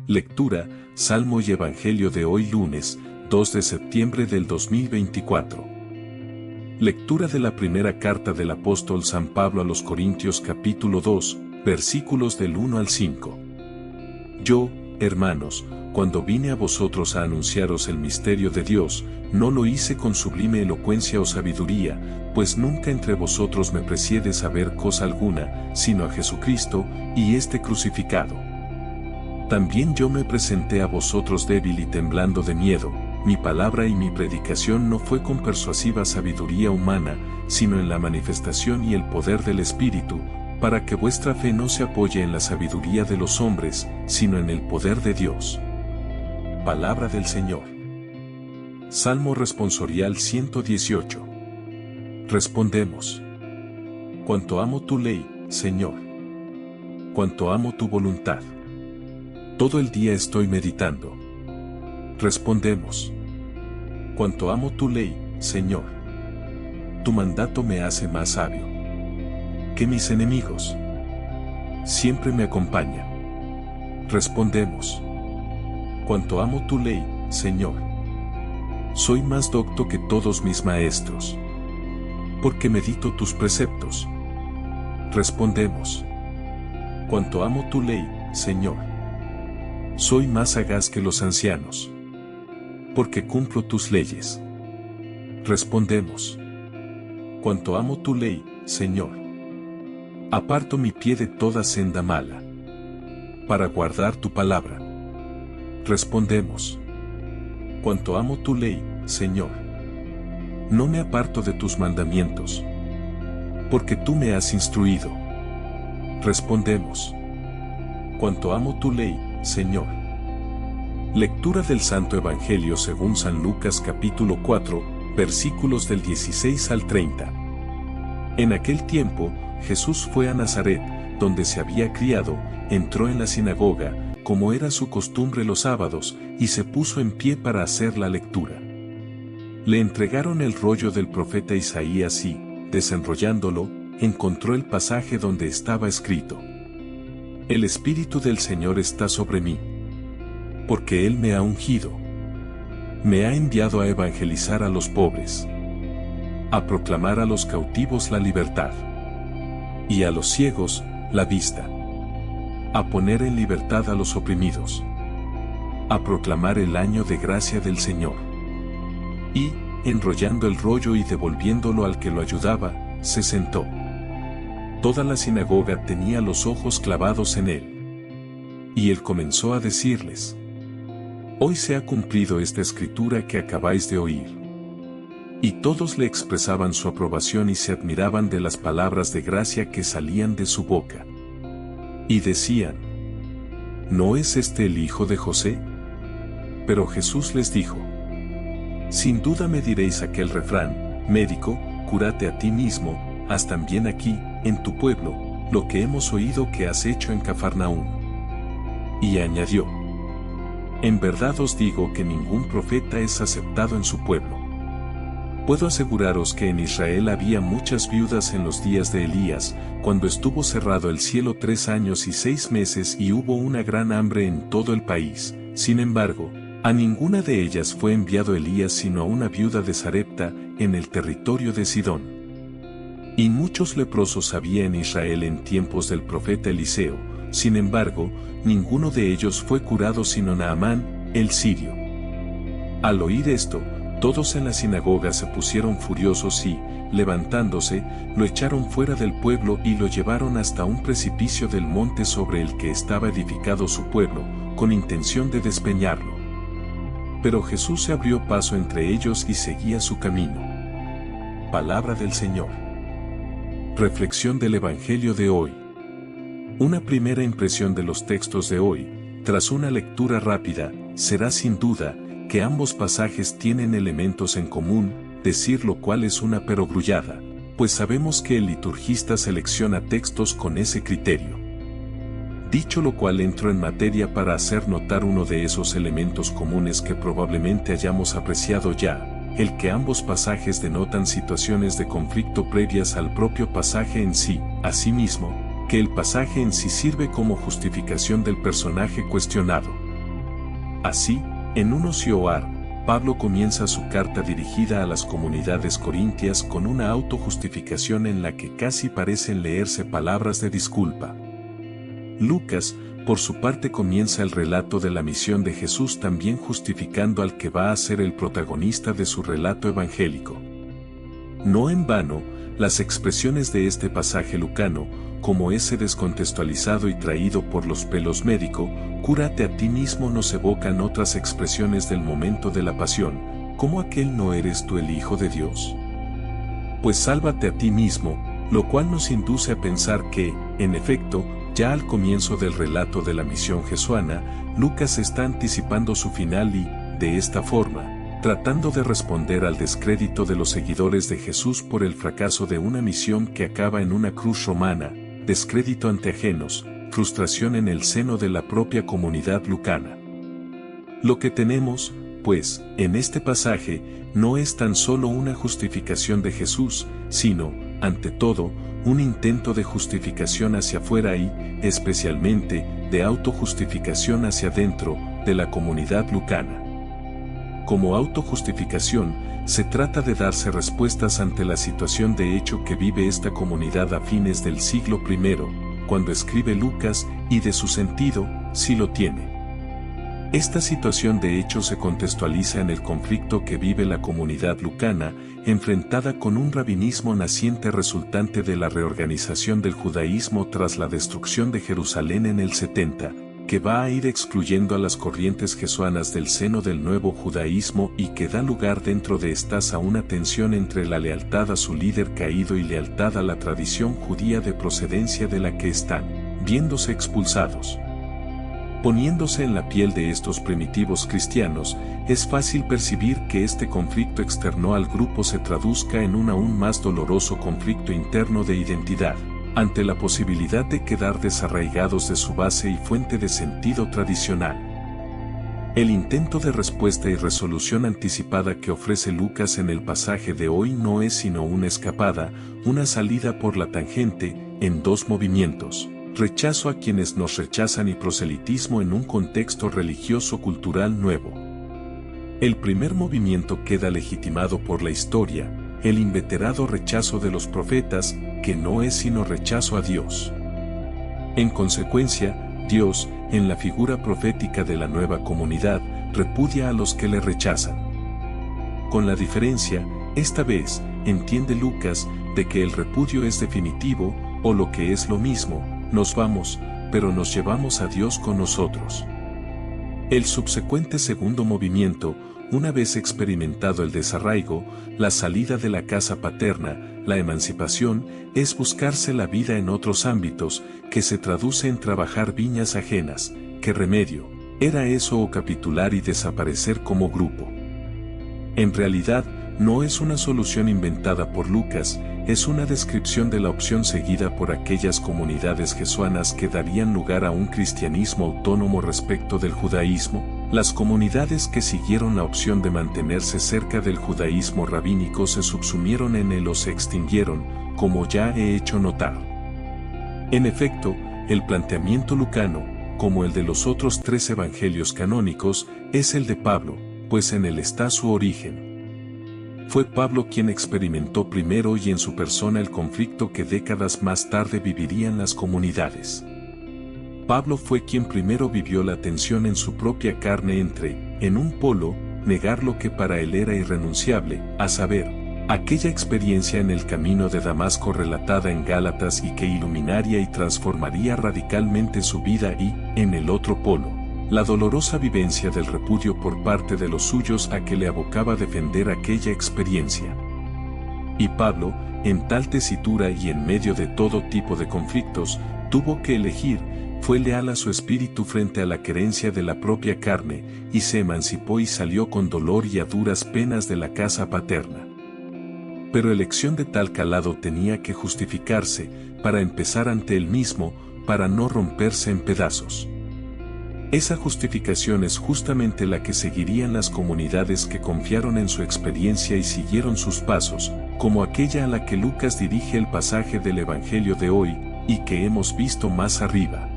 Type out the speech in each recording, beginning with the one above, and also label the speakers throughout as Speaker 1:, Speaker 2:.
Speaker 1: Lectura, Salmo y Evangelio de hoy lunes, 2 de septiembre del 2024. Lectura de la primera carta del apóstol San Pablo a los Corintios capítulo 2, versículos del 1 al 5. Yo, hermanos, cuando vine a vosotros a anunciaros el misterio de Dios, no lo hice con sublime elocuencia o sabiduría, pues nunca entre vosotros me precié de saber cosa alguna, sino a Jesucristo, y este crucificado. También yo me presenté a vosotros débil y temblando de miedo, mi palabra y mi predicación no fue con persuasiva sabiduría humana, sino en la manifestación y el poder del Espíritu, para que vuestra fe no se apoye en la sabiduría de los hombres, sino en el poder de Dios. Palabra del Señor. Salmo responsorial 118. Respondemos. Cuánto amo tu ley, Señor. Cuánto amo tu voluntad. Todo el día estoy meditando. Respondemos. Cuánto amo tu ley, Señor. Tu mandato me hace más sabio que mis enemigos. Siempre me acompaña. Respondemos. Cuánto amo tu ley, Señor. Soy más docto que todos mis maestros, porque medito tus preceptos. Respondemos. Cuánto amo tu ley, Señor. Soy más sagaz que los ancianos, porque cumplo tus leyes. Respondemos. Cuánto amo tu ley, Señor. Aparto mi pie de toda senda mala, para guardar tu palabra. Respondemos. Cuánto amo tu ley, Señor. No me aparto de tus mandamientos, porque tú me has instruido. Respondemos. Cuánto amo tu ley, Señor. Lectura del Santo Evangelio según San Lucas capítulo 4, versículos del 16 al 30. En aquel tiempo, Jesús fue a Nazaret, donde se había criado, entró en la sinagoga, como era su costumbre los sábados, y se puso en pie para hacer la lectura. Le entregaron el rollo del profeta Isaías y, desenrollándolo, encontró el pasaje donde estaba escrito: El Espíritu del Señor está sobre mí, porque Él me ha ungido. Me ha enviado a evangelizar a los pobres, a proclamar a los cautivos la libertad, y a los ciegos, la vista, a poner en libertad a los oprimidos, a proclamar el año de gracia del Señor. Y, enrollando el rollo y devolviéndolo al que lo ayudaba, se sentó. Toda la sinagoga tenía los ojos clavados en él. Y él comenzó a decirles: Hoy se ha cumplido esta escritura que acabáis de oír. Y todos le expresaban su aprobación y se admiraban de las palabras de gracia que salían de su boca. Y decían: ¿No es este el hijo de José? Pero Jesús les dijo: Sin duda me diréis aquel refrán: Médico, cúrate a ti mismo, haz también aquí, en tu pueblo, lo que hemos oído que has hecho en Cafarnaúm. Y añadió: En verdad os digo que ningún profeta es aceptado en su pueblo. Puedo aseguraros que en Israel había muchas viudas en los días de Elías, cuando estuvo cerrado el cielo 3 años y 6 meses y hubo una gran hambre en todo el país. Sin embargo, a ninguna de ellas fue enviado Elías sino a una viuda de Sarepta, en el territorio de Sidón. Y muchos leprosos había en Israel en tiempos del profeta Eliseo, sin embargo, ninguno de ellos fue curado sino Naamán, el sirio. Al oír esto, todos en la sinagoga se pusieron furiosos y, levantándose, lo echaron fuera del pueblo y lo llevaron hasta un precipicio del monte sobre el que estaba edificado su pueblo, con intención de despeñarlo. Pero Jesús se abrió paso entre ellos y seguía su camino. Palabra del Señor. Reflexión del Evangelio de hoy. Una primera impresión de los textos de hoy, tras una lectura rápida, será sin duda que ambos pasajes tienen elementos en común, decir lo cual es una perogrullada, pues sabemos que el liturgista selecciona textos con ese criterio. Dicho lo cual, entro en materia para hacer notar uno de esos elementos comunes que probablemente hayamos apreciado ya, el que ambos pasajes denotan situaciones de conflicto previas al propio pasaje en sí. Asimismo, que el pasaje en sí sirve como justificación del personaje cuestionado. Así, en 1 Cor, Pablo comienza su carta dirigida a las comunidades corintias con una autojustificación en la que casi parecen leerse palabras de disculpa. Lucas, por su parte, comienza el relato de la misión de Jesús también justificando al que va a ser el protagonista de su relato evangélico. No en vano, las expresiones de este pasaje lucano, como ese descontextualizado y traído por los pelos médico, cúrate a ti mismo, nos evocan otras expresiones del momento de la pasión, como aquel ¿no eres tú el Hijo de Dios? Pues sálvate a ti mismo, lo cual nos induce a pensar que, en efecto, ya al comienzo del relato de la misión jesuana, Lucas está anticipando su final y, de esta forma, tratando de responder al descrédito de los seguidores de Jesús por el fracaso de una misión que acaba en una cruz romana, descrédito ante ajenos, frustración en el seno de la propia comunidad lucana. Lo que tenemos, pues, en este pasaje, no es tan solo una justificación de Jesús, sino, ante todo, un intento de justificación hacia afuera y, especialmente, de autojustificación hacia dentro, de la comunidad lucana. Como autojustificación, se trata de darse respuestas ante la situación de hecho que vive esta comunidad a fines del siglo I, cuando escribe Lucas, y de su sentido, si lo tiene. Esta situación de hecho se contextualiza en el conflicto que vive la comunidad lucana, enfrentada con un rabinismo naciente resultante de la reorganización del judaísmo tras la destrucción de Jerusalén en el 70, que va a ir excluyendo a las corrientes jesuanas del seno del nuevo judaísmo y que da lugar dentro de estas a una tensión entre la lealtad a su líder caído y lealtad a la tradición judía de procedencia de la que están viéndose expulsados. Poniéndose en la piel de estos primitivos cristianos, es fácil percibir que este conflicto externo al grupo se traduzca en un aún más doloroso conflicto interno de identidad, ante la posibilidad de quedar desarraigados de su base y fuente de sentido tradicional. El intento de respuesta y resolución anticipada que ofrece Lucas en el pasaje de hoy no es sino una escapada, una salida por la tangente, en dos movimientos: rechazo a quienes nos rechazan y proselitismo en un contexto religioso-cultural nuevo. El primer movimiento queda legitimado por la historia, el inveterado rechazo de los profetas, que no es sino rechazo a Dios. En consecuencia, Dios, en la figura profética de la nueva comunidad, repudia a los que le rechazan. Con la diferencia, esta vez, entiende Lucas, de que el repudio es definitivo, o lo que es lo mismo, nos vamos, pero nos llevamos a Dios con nosotros. El subsecuente segundo movimiento, una vez experimentado el desarraigo, la salida de la casa paterna, la emancipación, es buscarse la vida en otros ámbitos, que se traduce en trabajar viñas ajenas. ¿Qué remedio? ¿Era eso o capitular y desaparecer como grupo? En realidad, no es una solución inventada por Lucas, es una descripción de la opción seguida por aquellas comunidades jesuanas que darían lugar a un cristianismo autónomo respecto del judaísmo. Las comunidades que siguieron la opción de mantenerse cerca del judaísmo rabínico se subsumieron en él o se extinguieron, como ya he hecho notar. En efecto, el planteamiento lucano, como el de los otros 3 evangelios canónicos, es el de Pablo, pues en él está su origen. Fue Pablo quien experimentó primero y en su persona el conflicto que décadas más tarde vivirían las comunidades. Pablo fue quien primero vivió la tensión en su propia carne entre, en un polo, negar lo que para él era irrenunciable, a saber, aquella experiencia en el camino de Damasco relatada en Gálatas y que iluminaría y transformaría radicalmente su vida y, en el otro polo, la dolorosa vivencia del repudio por parte de los suyos a que le abocaba defender aquella experiencia. Y Pablo, en tal tesitura y en medio de todo tipo de conflictos, tuvo que elegir, fue leal a su espíritu frente a la querencia de la propia carne, y se emancipó y salió con dolor y a duras penas de la casa paterna. Pero elección de tal calado tenía que justificarse, para empezar ante él mismo, para no romperse en pedazos. Esa justificación es justamente la que seguirían las comunidades que confiaron en su experiencia y siguieron sus pasos, como aquella a la que Lucas dirige el pasaje del Evangelio de hoy, y que hemos visto más arriba.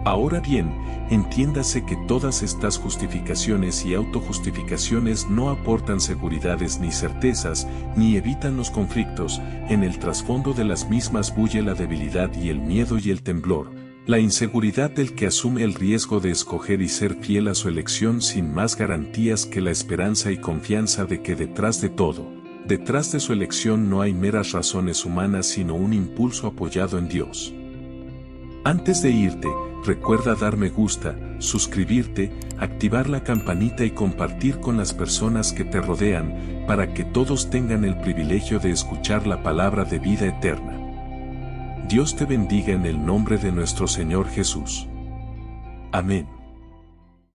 Speaker 1: Ahora bien, entiéndase que todas estas justificaciones y autojustificaciones no aportan seguridades ni certezas, ni evitan los conflictos. En el trasfondo de las mismas bulle la debilidad y el miedo y el temblor, la inseguridad del que asume el riesgo de escoger y ser fiel a su elección sin más garantías que la esperanza y confianza de que detrás de todo, detrás de su elección no hay meras razones humanas sino un impulso apoyado en Dios. Antes de irte, recuerda dar me gusta, suscribirte, activar la campanita y compartir con las personas que te rodean, para que todos tengan el privilegio de escuchar la palabra de vida eterna. Dios te bendiga en el nombre de nuestro Señor Jesús. Amén.